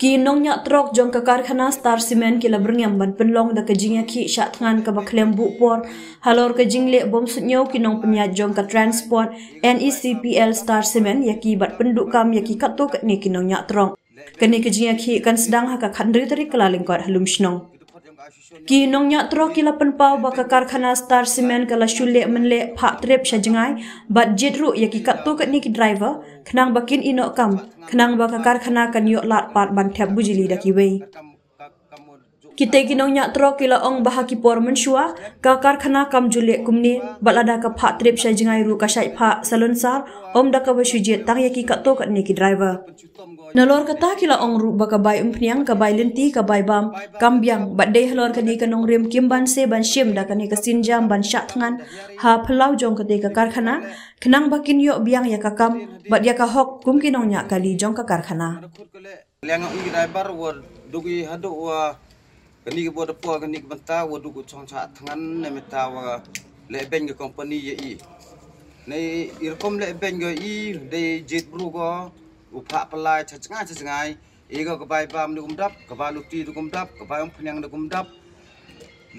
Ki nong nyak trok jong ke karkhana Star Cement kila berngam ban penlong da kejingya ki syak tangan ke baklem bu por halor kejingle bom sutnyo ki nong penyat jong ke transport NECPL Star Cement yaki bat penduk kam yaki katu kat ni ki nong nyak trok kini kejingya ki kan sedang haka khandri tari kelaling kot halum shnong ki nong nyak trok kila penpau baka karkhana Star Cement kala shule menle pak trip syajengai bat jitru yaki katu kat ni ki driver kenang bakin inok kam kenang baka karkhana kan yok lat pat ban thep bujili daki wei kita kinong nyak trok kila ong bahaki por menshua ka karkhana kam jule kumni balada ka pak trip syajengai ru ka syai pak salon sar om da ka basujet tang yaki katu kat ni ki driver nalor kata kila ong ru baka bai umpniang ka bai lenti ka bai bam kambyang bat dei halor kani ka nong rem kim ban se ban shim da kani ka sinjam ban syak tangan ha phelau jong ka ka karkhana kenang bakin yok biang ya ka kam bat ya ka hok kum kinong nyak kali jong ka karkhana liang ngi driver wo dugi hadu wa kani ke bodo po kani ke banta wo dugu chong cha tangan ne meta wa le ben ke company ye i nei irkom le ben ge i de jet bru go upha palai chachngai ego ka bai bam du kumdap ka ba luti du kumdap ka ba ong phnyang du kumdap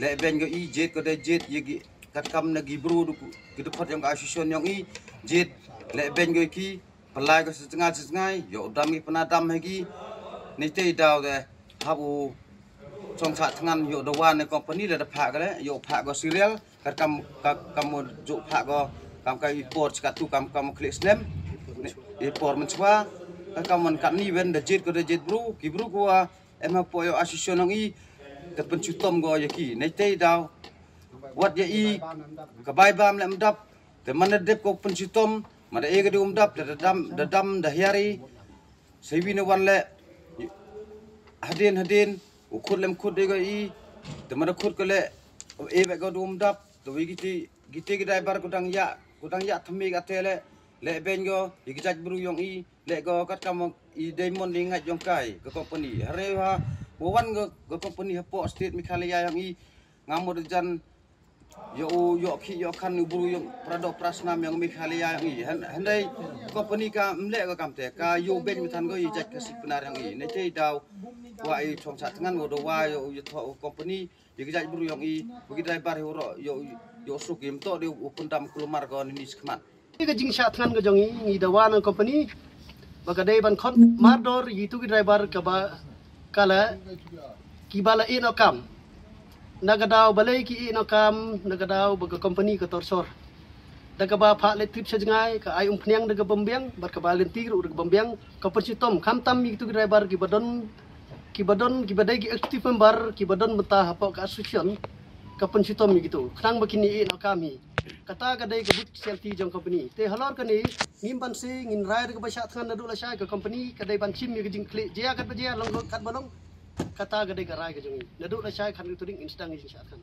le ben ge i jet ko de jet ye gi kat kam na gi bru du ki du phot yang association yang i jet le ben ge ki palai ko chachngai yo dam gi panadam he gi nei te daw de habu chong cha thangan yo do wan ne company le da pha ga le yo pha go serial kat kam mo jo pha go kam ka report ka tu kam click slam report men chwa kaman kat ni wen da jet ko da jet bru ki bru ko em ha po yo association ng i kat pen chutom go ya ki nei te daw wat ya i ka bai bam le mdap te man dep ko pen chutom ma da e ga dum dap da dam da hiari sebi ne wan le hadin ukhut lem khut de go i te ma da khut ko le e be go dum dap to wi giti ki driver ko dang ya thmi ga tele le ben go ikijaj bru yong i le go kat kam I diamond ingat jong kai ke company hare ha wan go company ha po state mikhalia yang I ngamur jan yo ki yo kan bru yong prado prasnam yang mikhalia yang I handai company ka mle go kamte ka yo ben mithan go ijaj ka sipnar yang I ne tei daw wa I chong sa tangan go do wa yo tho company ikijaj bru yong I bagi driver yo sukim to de upundam kulumar go ni skman cái chính xác ngăn cái giống như đầu vào company và cái đây ban khot mardor itu cái driver cái ba kala kibala ino kam nagadao balai ki ino kam nagadao baga company cái torsor daga ba pha le trip sajngai ka ai umpniang daga bombiang bar ka ba lenti ru daga bombiang ka percitom kham tam itu cái driver ki badai ki aktif member ki badon meta apa ka association ka percitom gitu khang bakini ino kami kata kadai kebut selfie jong company te halor kani ngim ban se ngin rai ke basya thangan nadu la syai ke company kadai ban chim mi jing klik jia kat bajia long kat balong kata kadai ka rai ke jong nadu la syai khan tu ding instang jing syat kan